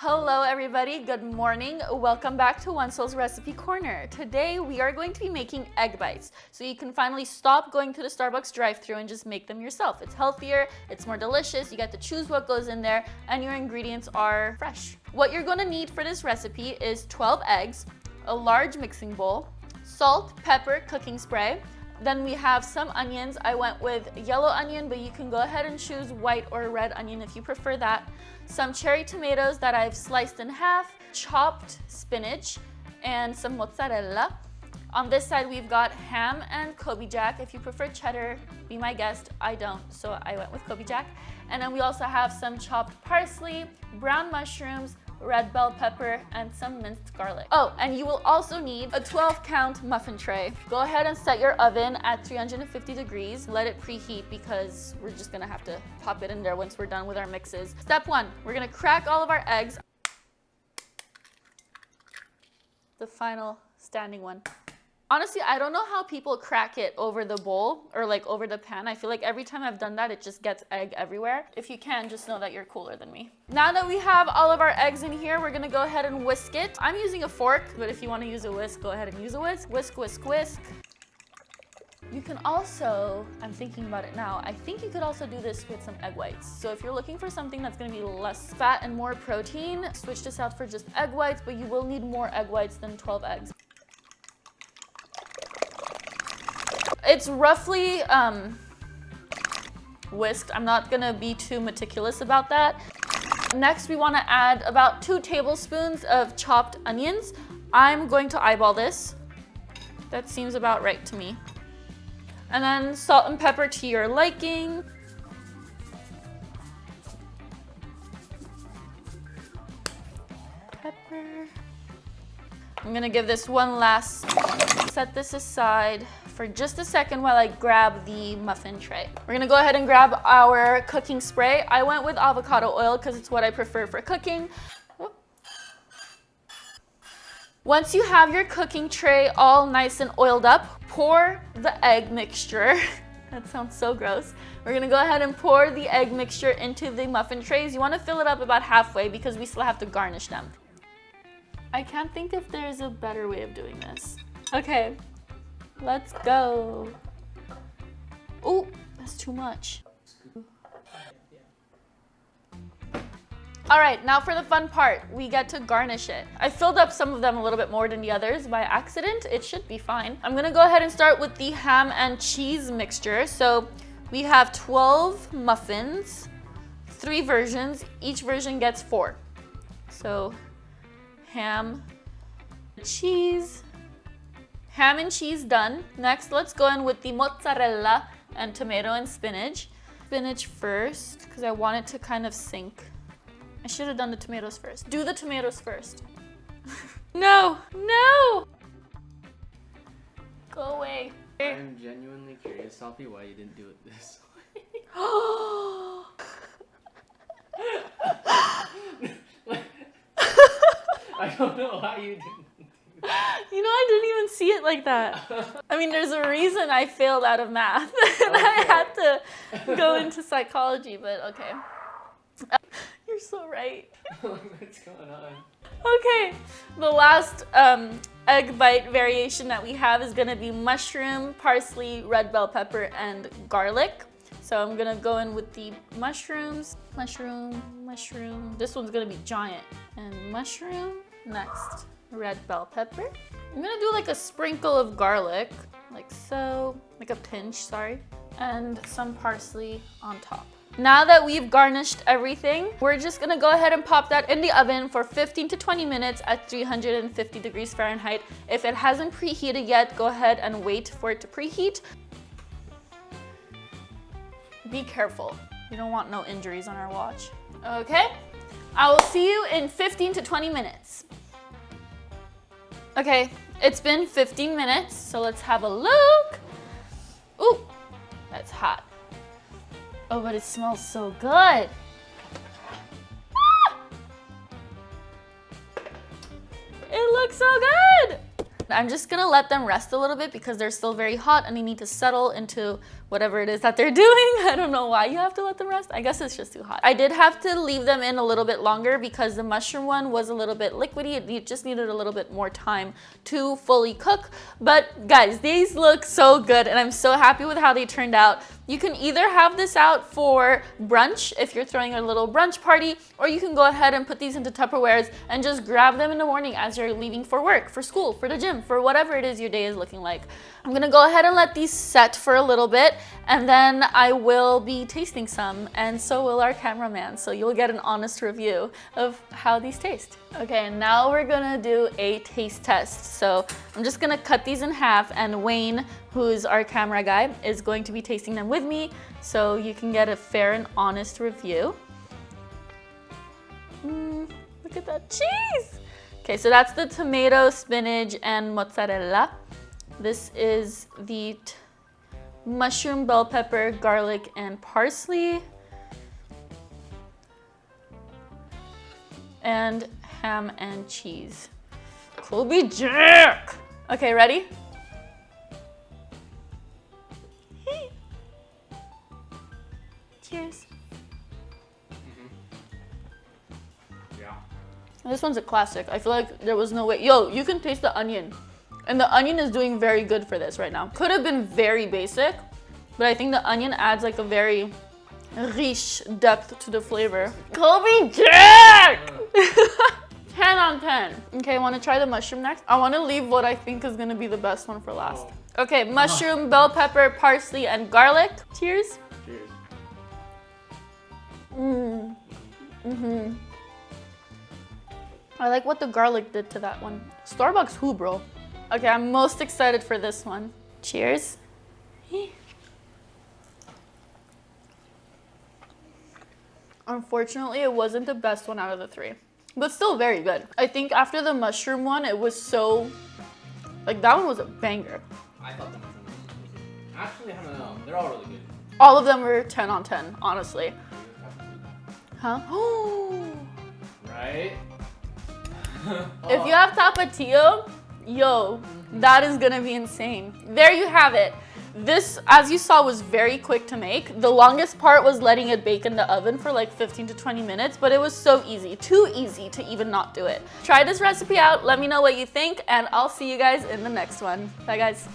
Hello everybody, good morning. Welcome back to One Soul's Recipe Corner. Today we are going to be making egg bites. So you can finally stop going to the Starbucks drive-thru and just make them yourself. It's healthier, it's more delicious, you get to choose what goes in there, and your ingredients are fresh. What you're gonna need for this recipe is 12 eggs, a large mixing bowl, salt, pepper, cooking spray. Then we have some onions. I went with yellow onion, but you can go ahead and choose white or red onion if you prefer that. Some cherry tomatoes that I've sliced in half, chopped spinach, and some mozzarella. On this side, we've got ham and Kobe Jack. If you prefer cheddar, be my guest. I don't, so I went with Kobe Jack. And then we also have some chopped parsley, brown mushrooms, red bell pepper, and some minced garlic. Oh, and you will also need a 12-count muffin tray. Go ahead and set your oven at 350 degrees. Let it preheat because we're just gonna have to pop it in there once we're done with our mixes. Step 1, we're gonna crack all of our eggs. The final standing one. Honestly, I don't know how people crack it over the bowl or like over the pan. I feel like every time I've done that, it just gets egg everywhere. If you can, just know that you're cooler than me. Now that we have all of our eggs in here, we're gonna go ahead and whisk it. I'm using a fork, but if you wanna use a whisk, go ahead and use a whisk. Whisk, whisk, whisk. You can also, I'm thinking about it now, I think you could also do this with some egg whites. So if you're looking for something that's gonna be less fat and more protein, switch this out for just egg whites, but you will need more egg whites than 12 eggs. It's roughly whisked. I'm not gonna be too meticulous about that. Next, we wanna add about 2 tablespoons of chopped onions. I'm going to eyeball this. That seems about right to me. And then salt and pepper to your liking. Pepper. I'm gonna give this one last, set this aside for just a second while I grab the muffin tray. We're gonna go ahead and grab our cooking spray. I went with avocado oil because it's what I prefer for cooking. Once you have your cooking tray all nice and oiled up, pour the egg mixture. That sounds so gross. We're gonna go ahead and pour the egg mixture into the muffin trays. You wanna fill it up about halfway because we still have to garnish them. I can't think if there's a better way of doing this. Okay, let's go. Oh, that's too much. All right, now for the fun part. We get to garnish it. I filled up some of them a little bit more than the others by accident. It should be fine. I'm gonna go ahead and start with the ham and cheese mixture. So we have 12 muffins, 3 versions. Each version gets 4. So ham, cheese, ham and cheese done. Next, let's go in with the mozzarella and tomato and spinach. Spinach first, because I want it to kind of sink. I should have done the tomatoes first. Do the tomatoes first. No, no! Go away. I'm genuinely curious, Sophie, why you didn't do it this way. I don't know why you didn't. You know, I didn't even see it like that. I mean, there's a reason I failed out of math. And Okay. I had to go into psychology, but okay. You're so right. What's going on? Okay, the last egg bite variation that we have is gonna be mushroom, parsley, red bell pepper, and garlic. So I'm gonna go in with the mushrooms. Mushroom, mushroom. This one's gonna be giant. And mushroom. Next, red bell pepper. I'm gonna do like a sprinkle of garlic, like so, like a pinch, sorry. And some parsley on top. Now that we've garnished everything, we're just gonna go ahead and pop that in the oven for 15 to 20 minutes at 350 degrees Fahrenheit. If it hasn't preheated yet, go ahead and wait for it to preheat. Be careful. We don't want no injuries on our watch. Okay, I will see you in 15 to 20 minutes. Okay, it's been 15 minutes, so let's have a look. Ooh, that's hot. Oh, but it smells so good. Ah! It looks so good. I'm just gonna let them rest a little bit because they're still very hot and they need to settle into whatever it is that they're doing. I don't know why you have to let them rest. I guess it's just too hot. I did have to leave them in a little bit longer because the mushroom one was a little bit liquidy. It just needed a little bit more time to fully cook. But guys, these look so good and I'm so happy with how they turned out. You can either have this out for brunch if you're throwing a little brunch party, or you can go ahead and put these into Tupperwares and just grab them in the morning as you're leaving for work, for school, for the gym, for whatever it is your day is looking like. I'm gonna go ahead and let these set for a little bit and then I will be tasting some, and so will our cameraman, so you'll get an honest review of how these taste. Okay, now we're gonna do a taste test. So I'm just gonna cut these in half and Wayne, who's our camera guy, is going to be tasting them with me so you can get a fair and honest review. Look at that cheese! Okay, so that's the tomato, spinach, and mozzarella. This is the mushroom, bell pepper, garlic, and parsley. And ham and cheese. Kobe Jack! Okay, ready? Cheers. Yeah. This one's a classic. I feel like there was no way. Yo, you can taste the onion. And the onion is doing very good for this right now. Could have been very basic, but I think the onion adds like a very rich depth to the flavor. Kobe Jack! 10 on 10. Okay, I want to try the mushroom next. I want to leave what I think is going to be the best one for last. Okay, mushroom, bell pepper, parsley, and garlic. Cheers. Cheers. I like what the garlic did to that one. Starbucks who, bro? Okay, I'm most excited for this one. Cheers. Unfortunately, it wasn't the best one out of the three, but still very good. I think after the mushroom one, it was so, like that one was a banger. I thought the mushroom was actually, I don't know. They're all really good. All of them were 10 on 10, honestly. Huh? Right? If you have tapatio, yo, that is gonna be insane. There you have it. This, as you saw, was very quick to make. The longest part was letting it bake in the oven for like 15 to 20 minutes, but it was so easy, too easy to even not do it. Try this recipe out, let me know what you think, and I'll see you guys in the next one. Bye guys.